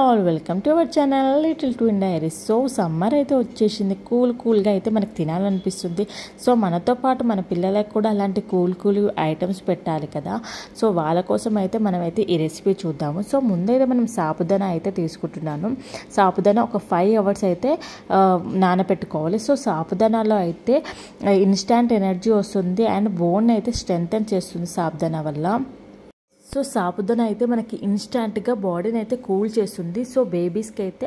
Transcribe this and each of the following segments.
All welcome to our channel little twin diaries. So summer అయితే వచ్చేసింది, కూల్గా అయితే మనకు తినాలనిపిస్తుంది. సో మనతో పాటు మన పిల్లలకు కూడా అలాంటి కూల్ ఐటమ్స్ పెట్టాలి కదా. సో వాళ్ళ కోసం అయితే మనమైతే ఈ రెసిపీ చూద్దాము. సో ముందైతే మనం సాబుదానా అయితే తీసుకుంటున్నాను. సాబుదానా ఒక 5 hours అయితే నానబెట్టుకోవాలి. సో సాబుదానాలో అయితే ఇన్స్టాంట్ ఎనర్జీ వస్తుంది అండ్ బోన్ అయితే స్ట్రెంథెన్ చేస్తుంది సాబుదానా వల్ల. సో సాబుదానా అయితే మనకి ఇన్స్టాంట్గా బాడీని అయితే కూల్ చేస్తుంది. సో బేబీస్కి అయితే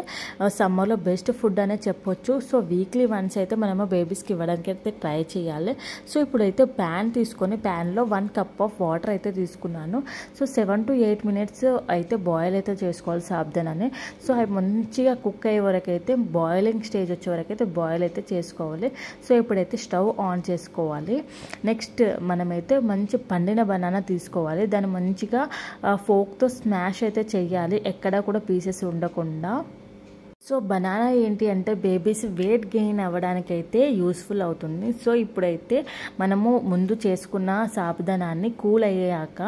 సమ్మర్లో బెస్ట్ ఫుడ్ అనే చెప్పొచ్చు. సో వీక్లీ వన్స్ అయితే మనము బేబీస్కి ఇవ్వడానికి అయితే ట్రై చేయాలి. సో ఇప్పుడైతే ప్యాన్ తీసుకొని ప్యాన్లో 1 cup ఆఫ్ వాటర్ అయితే తీసుకున్నాను. సో 7 to 8 minutes అయితే బాయిల్ అయితే చేసుకోవాలి సాబుదానాని. సో అవి మంచిగా కుక్ అయ్యే వరకు అయితే బాయిలింగ్ స్టేజ్ వచ్చే వరకు అయితే బాయిల్ అయితే చేసుకోవాలి. సో ఇప్పుడైతే స్టవ్ ఆన్ చేసుకోవాలి. నెక్స్ట్ మనమైతే మంచి పండిన బనానా తీసుకోవాలి. దాన్ని మంచిగా ఫోక్తో స్మాష్ అయితే చేయాలి, ఎక్కడా కూడా పీసెస్ ఉండకుండా. సో బనానా ఏంటి అంటే బేబీస్ వెయిట్ గెయిన్ అవ్వడానికైతే యూస్ఫుల్ అవుతుంది. సో ఇప్పుడైతే మనము ముందు చేసుకున్న సాబుదానాన్ని కూల్ అయ్యాక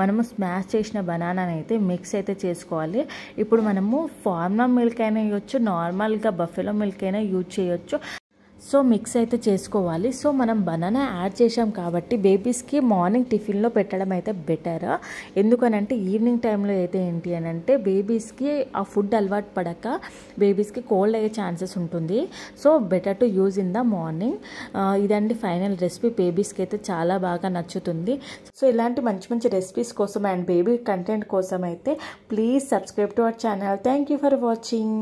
మనము స్మాష్ చేసిన బనానాని అయితే మిక్స్ అయితే చేసుకోవాలి. ఇప్పుడు మనము ఫార్మా మిల్క్ అయినా ఇవ్వచ్చు, నార్మల్గా బఫెలో మిల్క్ అయినా యూజ్ చేయొచ్చు. సో మిక్స్ అయితే చేసుకోవాలి. సో మనం బనానా యాడ్ చేసాం కాబట్టి బేబీస్కి మార్నింగ్ టిఫిన్లో పెట్టడం అయితే బెటర్. ఎందుకనంటే ఈవినింగ్ టైంలో అయితే ఏంటి అని అంటే బేబీస్కి ఆ ఫుడ్ అలవాటు పడక బేబీస్కి కోల్డ్ అయ్యే ఛాన్సెస్ ఉంటుంది. So better to use in the morning. ఇదండి ఫైనల్ రెసిపీ. బేబీస్కి అయితే చాలా బాగా నచ్చుతుంది. సో ఇలాంటి మంచి రెసిపీస్ కోసం అండ్ బేబీ కంటెంట్ కోసం అయితే please subscribe to our channel. Thank you for watching.